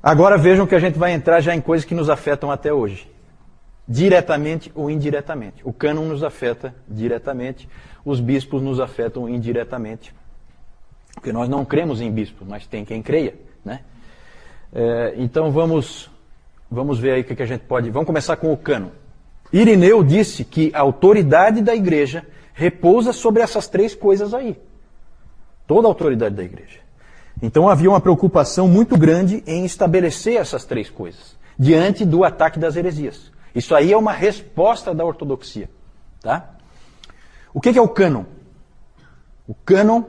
Agora vejam que a gente vai entrar já em coisas que nos afetam até hoje. Diretamente ou indiretamente. O cânon nos afeta diretamente, os bispos nos afetam indiretamente. Porque nós não cremos em bispos, mas tem quem creia, né? Então vamos ver aí o que a gente pode... Vamos começar com o cânon. Irineu disse que a autoridade da igreja repousa sobre essas três coisas aí. Toda a autoridade da igreja. Então havia uma preocupação muito grande em estabelecer essas três coisas, diante do ataque das heresias. Isso aí é uma resposta da ortodoxia. Tá? O que é o cânon? O cânon,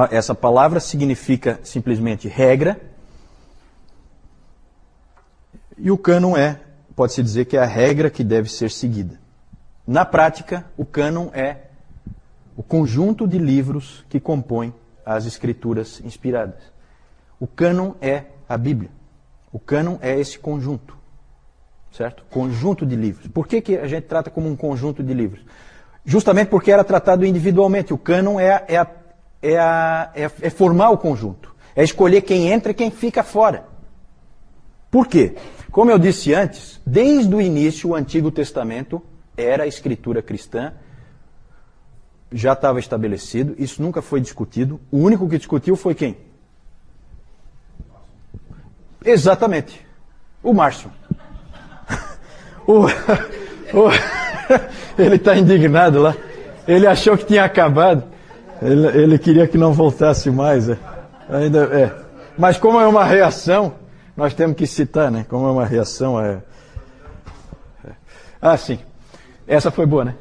essa palavra significa simplesmente regra, e o cânon pode-se dizer que é a regra que deve ser seguida. Na prática, o cânon é o conjunto de livros que compõem as escrituras inspiradas. O cânon é a Bíblia. O cânon é esse conjunto. Certo? Conjunto de livros. Por que a gente trata como um conjunto de livros? Justamente porque era tratado individualmente. O cânon é formar o conjunto. É escolher quem entra e quem fica fora. Por quê? Como eu disse antes, desde o início o Antigo Testamento era a escritura cristã, já estava estabelecido, isso nunca foi discutido. O único que discutiu foi quem? Exatamente, o Márcio. Ele está indignado lá. Ele achou que tinha acabado. Ele queria que não voltasse mais. Mas como é uma reação, nós temos que citar, né? Como é uma reação sim. Essa foi boa, né?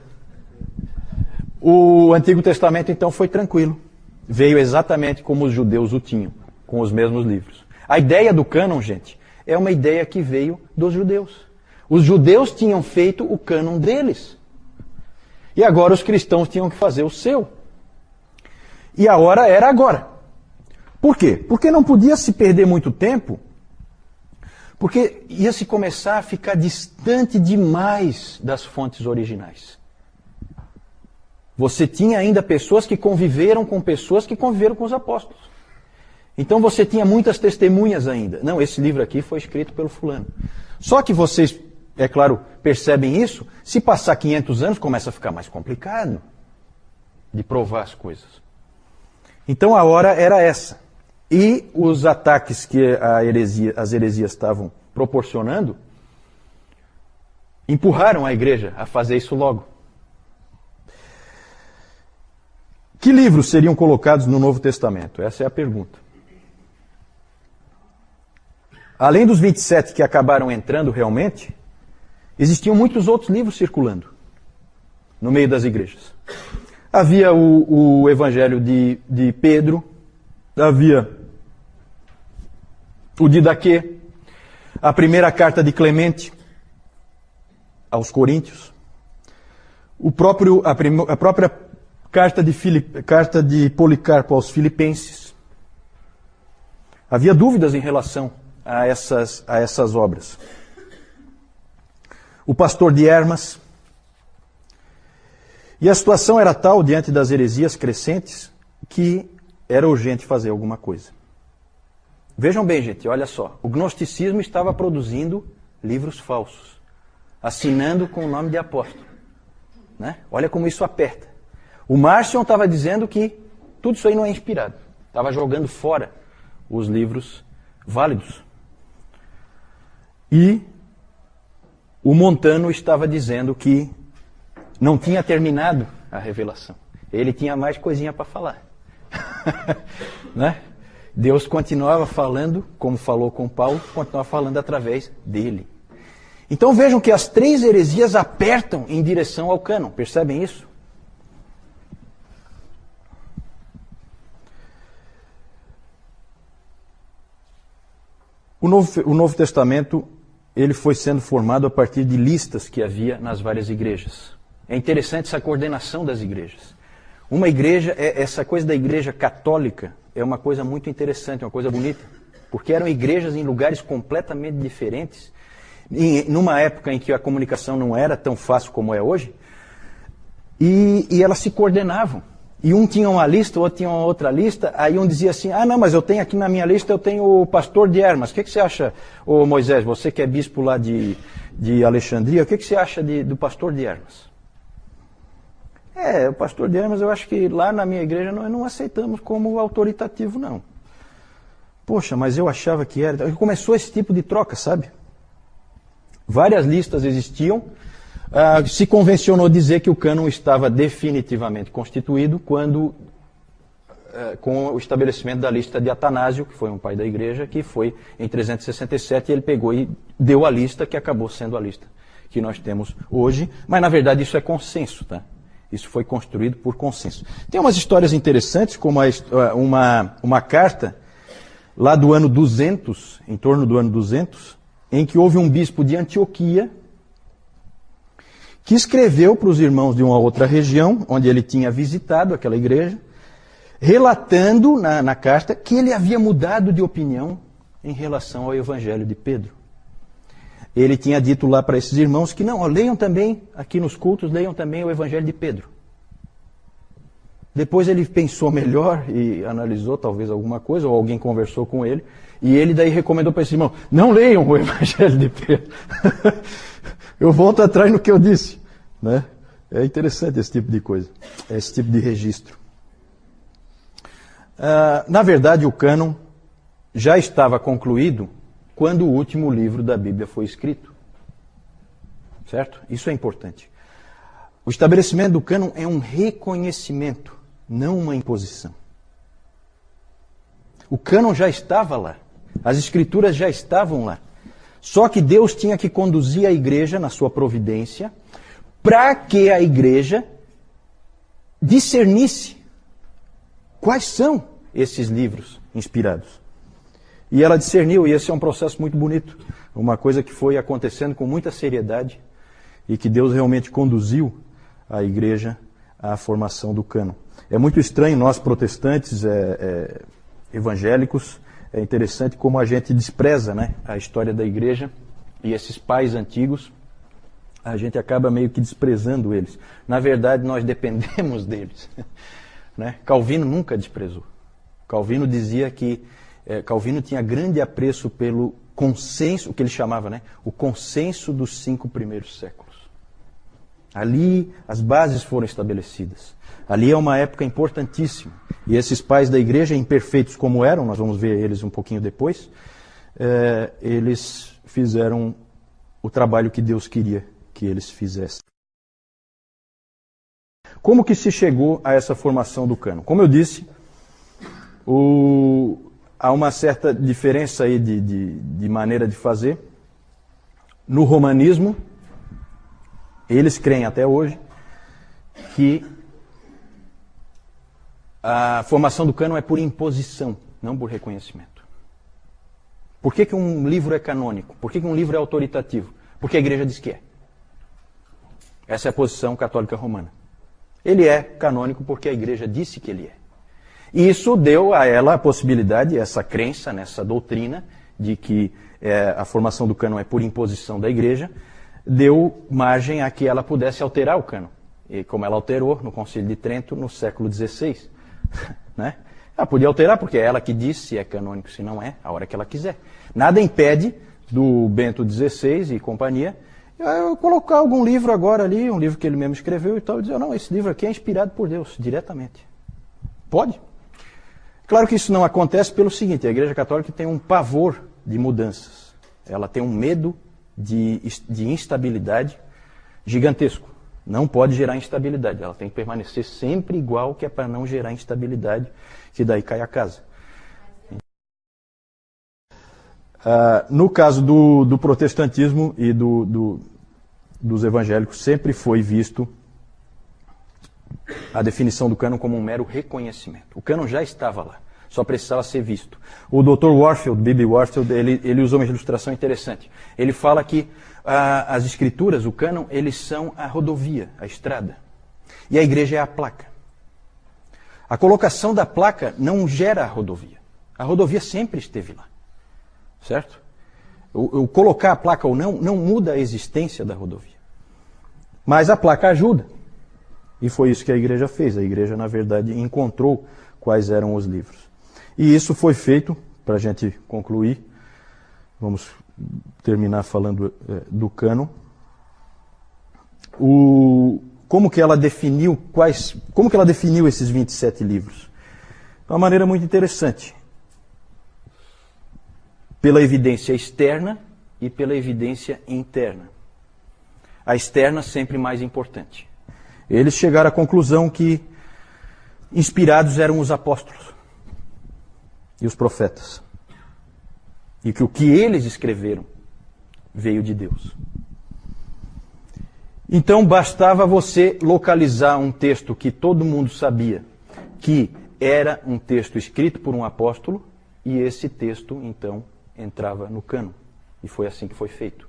O Antigo Testamento, então, foi tranquilo. Veio exatamente como os judeus o tinham, com os mesmos livros. A ideia do cânon, gente, é uma ideia que veio dos judeus. Os judeus tinham feito o cânon deles. E agora os cristãos tinham que fazer o seu. E a hora era agora. Por quê? Porque não podia se perder muito tempo, porque ia se começar a ficar distante demais das fontes originais. Você tinha ainda pessoas que conviveram com pessoas que conviveram com os apóstolos. Então você tinha muitas testemunhas ainda. Não, esse livro aqui foi escrito pelo fulano. Só que vocês, é claro, percebem isso, se passar 500 anos começa a ficar mais complicado de provar as coisas. Então a hora era essa. E os ataques que as heresias estavam proporcionando empurraram a igreja a fazer isso logo. Que livros seriam colocados no Novo Testamento? Essa é a pergunta. Além dos 27 que acabaram entrando realmente, existiam muitos outros livros circulando no meio das igrejas. Havia o Evangelho de Pedro, havia o Didaquê, a primeira carta de Clemente aos Coríntios, a própria carta de Policarpo aos Filipenses. Havia dúvidas em relação a essas obras. O Pastor de Hermas. E a situação era tal, diante das heresias crescentes, que era urgente fazer alguma coisa. Vejam bem, gente, olha só. O gnosticismo estava produzindo livros falsos, assinando com o nome de apóstolo. Né? Olha como isso aperta. O Marcion estava dizendo que tudo isso aí não é inspirado. Estava jogando fora os livros válidos. E o Montano estava dizendo que não tinha terminado a revelação. Ele tinha mais coisinha para falar. Né? Deus continuava falando, como falou com Paulo, continuava falando através dele. Então vejam que as três heresias apertam em direção ao cânon. Percebem isso? O Novo Testamento ele foi sendo formado a partir de listas que havia nas várias igrejas. É interessante essa coordenação das igrejas. Uma igreja, essa coisa da igreja católica é uma coisa muito interessante, uma coisa bonita, porque eram igrejas em lugares completamente diferentes, numa época em que a comunicação não era tão fácil como é hoje, e elas se coordenavam. E um tinha uma lista, o outro tinha uma outra lista, aí um dizia assim, não, mas eu tenho aqui na minha lista, eu tenho o pastor de Hermas. O que você acha, ô Moisés, você que é bispo lá de Alexandria, o que você acha do pastor de Hermas? O pastor de Hermas, eu acho que lá na minha igreja nós não aceitamos como autoritativo, não. Poxa, mas eu achava que era. E começou esse tipo de troca, sabe? Várias listas existiam. Se convencionou dizer que o cânon estava definitivamente constituído quando, com o estabelecimento da lista de Atanásio, que foi um pai da igreja, que foi em 367, ele pegou e deu a lista que acabou sendo a lista que nós temos hoje. Mas, na verdade, isso é consenso, tá? Isso foi construído por consenso. Tem umas histórias interessantes, como uma carta lá do ano 200, em torno do ano 200, em que houve um bispo de Antioquia que escreveu para os irmãos de uma outra região, onde ele tinha visitado aquela igreja, relatando na carta que ele havia mudado de opinião em relação ao evangelho de Pedro. Ele tinha dito lá para esses irmãos que não, leiam também, aqui nos cultos, leiam também o evangelho de Pedro. Depois ele pensou melhor e analisou talvez alguma coisa, ou alguém conversou com ele, e ele daí recomendou para esse irmão, não leiam o evangelho de Pedro. Eu volto atrás no que eu disse. Né? É interessante esse tipo de coisa, esse tipo de registro. Na verdade, o cânon já estava concluído quando o último livro da Bíblia foi escrito. Certo? Isso é importante. O estabelecimento do cânon é um reconhecimento, não uma imposição. O cânon já estava lá. As escrituras já estavam lá. Só que Deus tinha que conduzir a igreja na sua providência para que a igreja discernisse quais são esses livros inspirados. E ela discerniu, e esse é um processo muito bonito. Uma coisa que foi acontecendo com muita seriedade e que Deus realmente conduziu a igreja à formação do cânon. É muito estranho, nós protestantes, evangélicos, é interessante como a gente despreza, né, a história da igreja e esses pais antigos, a gente acaba meio que desprezando eles. Na verdade, nós dependemos deles. Né? Calvino nunca desprezou. Calvino dizia que Calvino tinha grande apreço pelo consenso, o que ele chamava, né, o consenso dos 5 primeiros séculos. Ali as bases foram estabelecidas. Ali é uma época importantíssima. E esses pais da igreja, imperfeitos como eram, nós vamos ver eles um pouquinho depois, eles fizeram o trabalho que Deus queria que eles fizessem. Como que se chegou a essa formação do cânon? Como eu disse, há uma certa diferença aí de maneira de fazer. No romanismo, eles creem até hoje que a formação do cânon é por imposição, não por reconhecimento. Por que um livro é canônico? Por que um livro é autoritativo? Porque a igreja diz que é. Essa é a posição católica romana. Ele é canônico porque a igreja disse que ele é. E isso deu a ela a possibilidade, essa crença, nessa doutrina, de que a formação do cânon é por imposição da igreja, deu margem a que ela pudesse alterar o cânon. E como ela alterou no Concílio de Trento no século XVI. Né? Ela podia alterar porque é ela que diz se é canônico, se não é, a hora que ela quiser. Nada impede do Bento XVI e companhia eu colocar algum livro agora ali, um livro que ele mesmo escreveu e tal, e dizer, não, esse livro aqui é inspirado por Deus, diretamente. Pode. Claro que isso não acontece pelo seguinte, a Igreja Católica tem um pavor de mudanças. Ela tem um medo de instabilidade gigantesco. Não pode gerar instabilidade. Ela tem que permanecer sempre igual, que é para não gerar instabilidade, que daí cai a casa. No caso do protestantismo e dos evangélicos, sempre foi visto a definição do cânon como um mero reconhecimento. O cânon já estava lá, só precisava ser visto. O Dr. Warfield, B.B. Warfield, ele usou uma ilustração interessante. Ele fala que as escrituras, o cânon, eles são a rodovia, a estrada. E a igreja é a placa. A colocação da placa não gera a rodovia. A rodovia sempre esteve lá. Certo? O colocar a placa ou não muda a existência da rodovia. Mas a placa ajuda. E foi isso que a igreja fez. A igreja, na verdade, encontrou quais eram os livros. E isso foi feito, para a gente concluir, vamos terminar falando do cânon. Como que ela definiu esses 27 livros? De uma maneira muito interessante. Pela evidência externa e pela evidência interna. A externa sempre mais importante. Eles chegaram à conclusão que inspirados eram os apóstolos e os profetas. E que o que eles escreveram veio de Deus. Então bastava você localizar um texto que todo mundo sabia que era um texto escrito por um apóstolo, e esse texto, então, entrava no cânon. E foi assim que foi feito.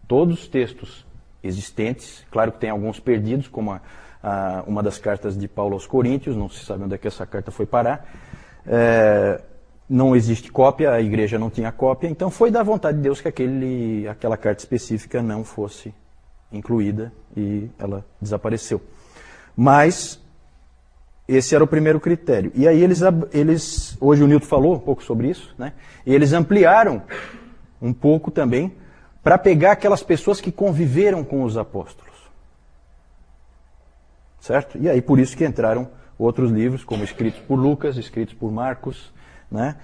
Todos os textos existentes, claro que tem alguns perdidos, como uma das cartas de Paulo aos Coríntios, não se sabe onde é que essa carta foi parar. Não existe cópia, a igreja não tinha cópia, então foi da vontade de Deus que aquela carta específica não fosse incluída e ela desapareceu. Mas esse era o primeiro critério. E aí eles hoje o Nilton falou um pouco sobre isso, né? E eles ampliaram um pouco também para pegar aquelas pessoas que conviveram com os apóstolos. Certo? E aí por isso que entraram outros livros, como escritos por Lucas, escritos por Marcos, né?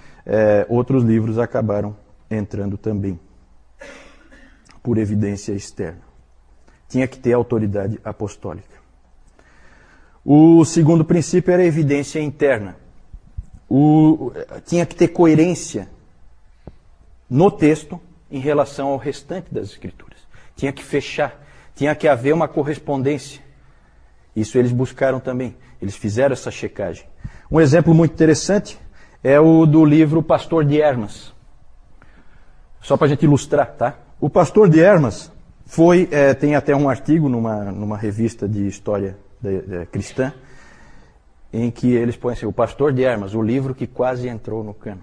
Outros livros acabaram entrando também, por evidência externa. Tinha que ter autoridade apostólica. O segundo princípio era a evidência interna. Tinha que ter coerência no texto em relação ao restante das Escrituras. Tinha que fechar, tinha que haver uma correspondência. Isso eles buscaram também, eles fizeram essa checagem. Um exemplo muito interessante é o do livro Pastor de Hermas. Só para a gente ilustrar, tá? O Pastor de Hermas tem até um artigo numa revista de história cristã, em que eles põem assim, o Pastor de Hermas, o livro que quase entrou no cânon.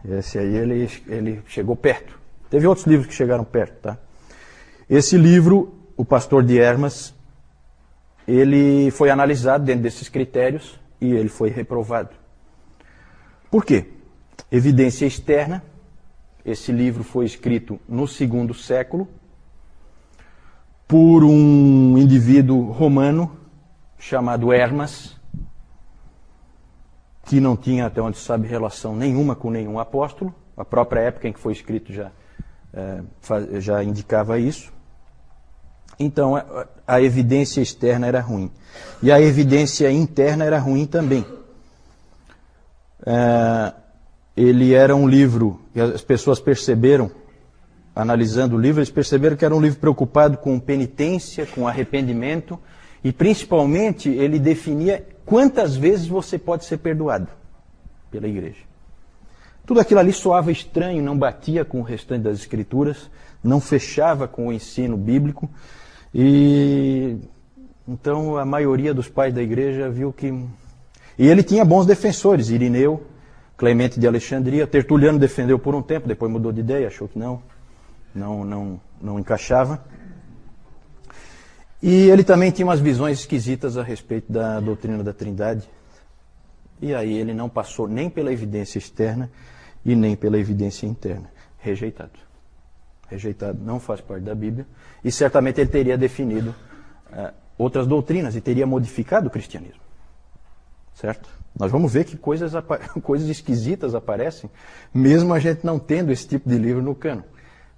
Esse aí ele chegou perto. Teve outros livros que chegaram perto, tá? Esse livro, o Pastor de Hermas, ele foi analisado dentro desses critérios e ele foi reprovado. Por quê? Evidência externa. Esse livro foi escrito no II século por um indivíduo romano chamado Hermas, que não tinha, até onde se sabe, relação nenhuma com nenhum apóstolo. A própria época em que foi escrito já indicava isso. Então, a evidência externa era ruim. E a evidência interna era ruim também. Ele era um livro, e as pessoas perceberam, analisando o livro, eles perceberam que era um livro preocupado com penitência, com arrependimento, e principalmente ele definia quantas vezes você pode ser perdoado pela igreja. Tudo aquilo ali soava estranho, não batia com o restante das Escrituras, não fechava com o ensino bíblico, e então a maioria dos pais da igreja viu que... E ele tinha bons defensores, Irineu, Clemente de Alexandria, Tertuliano defendeu por um tempo, depois mudou de ideia, achou que não encaixava. E ele também tinha umas visões esquisitas a respeito da doutrina da Trindade. E aí ele não passou nem pela evidência externa e nem pela evidência interna. Rejeitado. Rejeitado, não faz parte da Bíblia. E certamente ele teria definido outras doutrinas e teria modificado o cristianismo. Certo? Nós vamos ver que coisas esquisitas aparecem, mesmo a gente não tendo esse tipo de livro no cânon.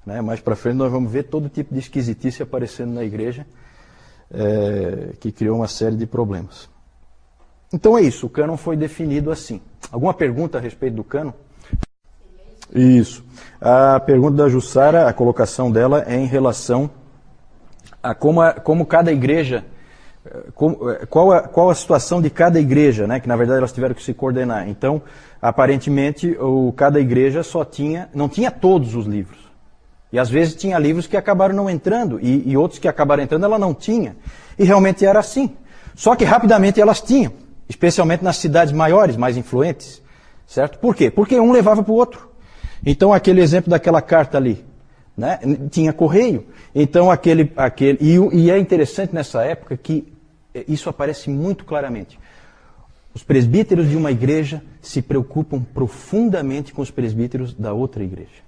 Né? Mais para frente nós vamos ver todo tipo de esquisitice aparecendo na igreja, que criou uma série de problemas. Então é isso, o cânon foi definido assim. Alguma pergunta a respeito do cânon? Isso. A pergunta da Jussara, a colocação dela é em relação a como cada igreja... Qual a situação de cada igreja, né? Que na verdade elas tiveram que se coordenar. Então, aparentemente, cada igreja não tinha todos os livros. E às vezes tinha livros que acabaram não entrando, e outros que acabaram entrando ela não tinha. E realmente era assim. Só que rapidamente elas tinham, especialmente nas cidades maiores, mais influentes. Certo? Por quê? Porque um levava para o outro. Então, aquele exemplo daquela carta ali, né? Tinha correio. Então, e é interessante nessa época que isso aparece muito claramente. Os presbíteros de uma igreja se preocupam profundamente com os presbíteros da outra igreja.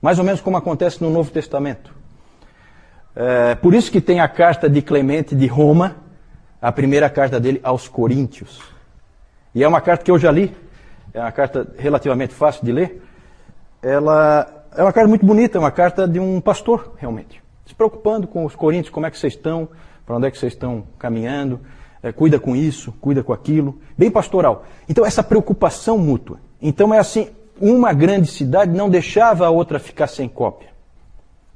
Mais ou menos como acontece no Novo Testamento. Por isso que tem a carta de Clemente de Roma, a primeira carta dele aos Coríntios. E é uma carta que eu já li, é uma carta relativamente fácil de ler. Ela é uma carta muito bonita, é uma carta de um pastor, realmente. Se preocupando com os coríntios, como é que vocês estão, para onde é que vocês estão caminhando, cuida com isso, cuida com aquilo, bem pastoral. Então essa preocupação mútua. Então é assim, uma grande cidade não deixava a outra ficar sem cópia.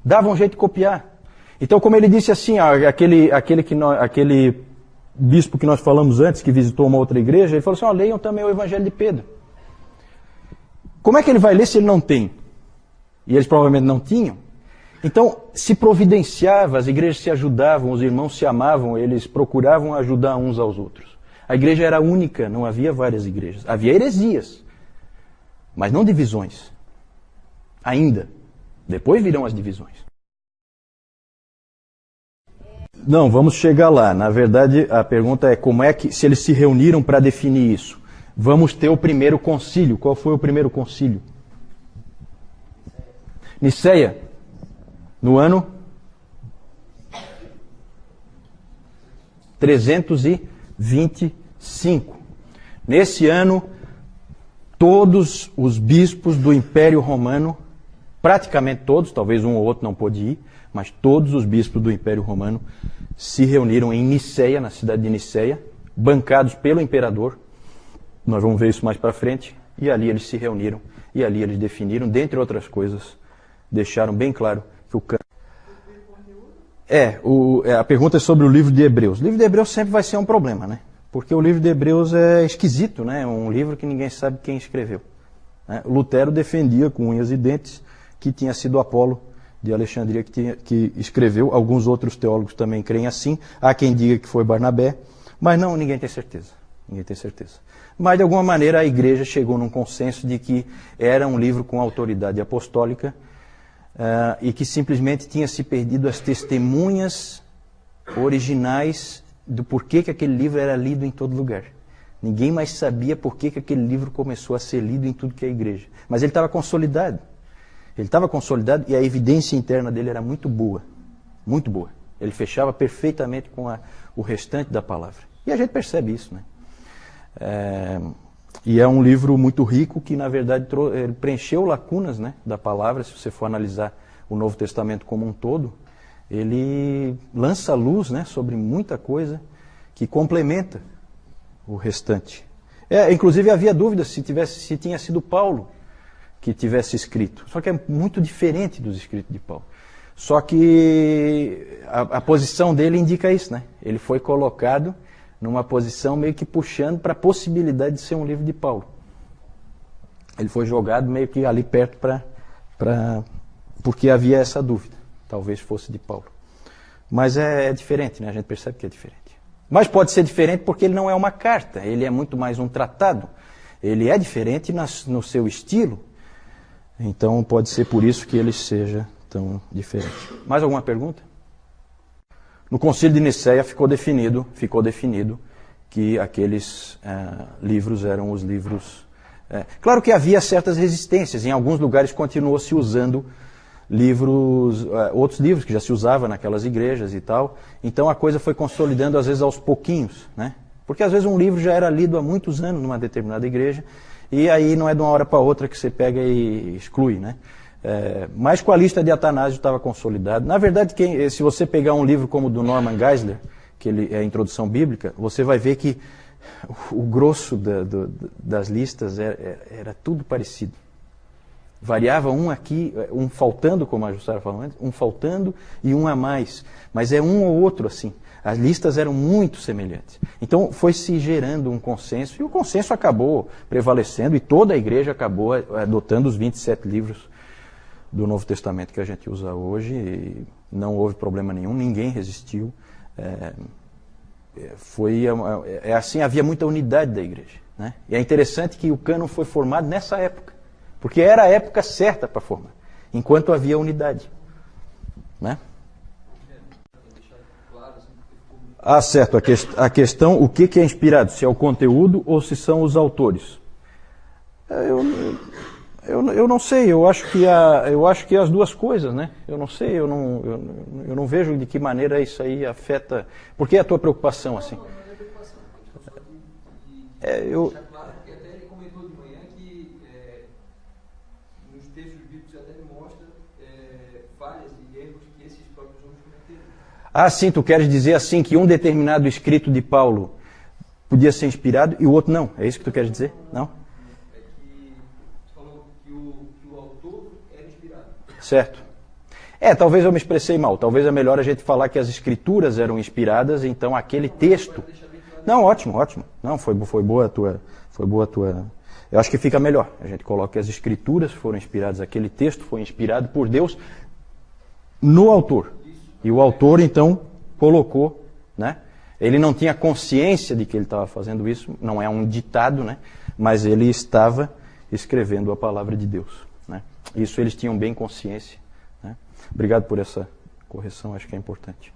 Dava um jeito de copiar. Então como ele disse assim, aquele bispo que nós falamos antes, que visitou uma outra igreja, ele falou assim, leiam também o Evangelho de Pedro. Como é que ele vai ler se ele não tem? E eles provavelmente não tinham. Então, se providenciava, as igrejas se ajudavam, os irmãos se amavam, eles procuravam ajudar uns aos outros. A igreja era única, não havia várias igrejas. Havia heresias, mas não divisões. Ainda. Depois virão as divisões. Não, vamos chegar lá. Na verdade, a pergunta é como é que, se eles se reuniram para definir isso. Vamos ter o primeiro concílio. Qual foi o primeiro concílio? Niceia, no ano 325. Nesse ano, todos os bispos do Império Romano, praticamente todos, talvez um ou outro não pôde ir, mas todos os bispos do Império Romano se reuniram em Niceia, na cidade de Niceia, bancados pelo imperador. Nós vamos ver isso mais para frente. E ali eles se reuniram, e ali eles definiram, dentre outras coisas, deixaram bem claro que o cânon... a pergunta é sobre o livro de Hebreus. O livro de Hebreus sempre vai ser um problema, né? Porque o livro de Hebreus é esquisito, né? É um livro que ninguém sabe quem escreveu. Né? Lutero defendia com unhas e dentes que tinha sido Apolo de Alexandria que escreveu. Alguns outros teólogos também creem assim. Há quem diga que foi Barnabé, mas não, ninguém tem certeza. Ninguém tem certeza. Mas, de alguma maneira, a igreja chegou num consenso de que era um livro com autoridade apostólica e que simplesmente tinha se perdido as testemunhas originais do porquê que aquele livro era lido em todo lugar. Ninguém mais sabia porquê que aquele livro começou a ser lido em tudo que é igreja. Mas ele estava consolidado. Ele estava consolidado e a evidência interna dele era muito boa. Muito boa. Ele fechava perfeitamente com o restante da palavra. E a gente percebe isso, né? E é um livro muito rico que, na verdade, ele preencheu lacunas, né, da palavra. Se você for analisar o Novo Testamento como um todo, ele lança luz, né, sobre muita coisa que complementa o restante. Inclusive havia dúvidas se tinha sido Paulo que tivesse escrito. Só que é muito diferente dos escritos de Paulo. Só que a posição dele indica isso, né? Ele foi colocado numa posição meio que puxando para a possibilidade de ser um livro de Paulo. Ele foi jogado meio que ali perto porque havia essa dúvida. Talvez fosse de Paulo. Mas é diferente, né? A gente percebe que é diferente. Mas pode ser diferente porque ele não é uma carta, ele é muito mais um tratado. Ele é diferente no seu estilo, então pode ser por isso que ele seja tão diferente. Mais alguma pergunta? No Concílio de Nicéia ficou definido que aqueles livros eram os livros... Claro que havia certas resistências, em alguns lugares continuou se usando outros livros que já se usava naquelas igrejas e tal. Então a coisa foi consolidando às vezes aos pouquinhos, né? Porque às vezes um livro já era lido há muitos anos numa determinada igreja e aí não é de uma hora para outra que você pega e exclui, né? Mas com a lista de Atanásio estava consolidado. Na verdade, se você pegar um livro como o do Norman Geisler, que ele é a Introdução Bíblica, você vai ver que o grosso das listas era tudo parecido. Variava um aqui, um faltando, como a Jussara falou antes, um faltando e um a mais. Mas é um ou outro assim. As listas eram muito semelhantes. Então foi se gerando um consenso, e o consenso acabou prevalecendo, e toda a igreja acabou adotando os 27 livros do Novo Testamento que a gente usa hoje, e não houve problema nenhum, ninguém resistiu. Assim, havia muita unidade da igreja, né? E é interessante que o cânon foi formado nessa época, porque era a época certa para formar, enquanto havia unidade, né? Ah, certo. A questão, o que é inspirado? Se é o conteúdo ou se são os autores? Eu não sei, eu acho que as duas coisas, né? Eu não sei, eu não vejo de que maneira isso aí afeta. Por que a tua preocupação assim? Não é preocupação. Eu Deixar claro, porque até ele comentou de manhã que nos textos bíblicos até ele mostra falhas e erros que esses próprios homens cometeram. Ah, sim, tu queres dizer assim que um determinado escrito de Paulo podia ser inspirado e o outro não? É isso que tu queres dizer? Não? É que falou que o autor era inspirado. Certo. Talvez eu me expressei mal. Talvez é melhor a gente falar que as escrituras eram inspiradas, então aquele texto... Não, ótimo, ótimo. Não, foi boa a tua... Eu acho que fica melhor. A gente coloca que as escrituras foram inspiradas, aquele texto foi inspirado por Deus no autor. E o autor, então, colocou, né? Ele não tinha consciência de que ele estava fazendo isso, não é um ditado, né? Mas ele estava escrevendo a palavra de Deus, né? Isso eles tinham bem consciência, né? Obrigado por essa correção, acho que é importante.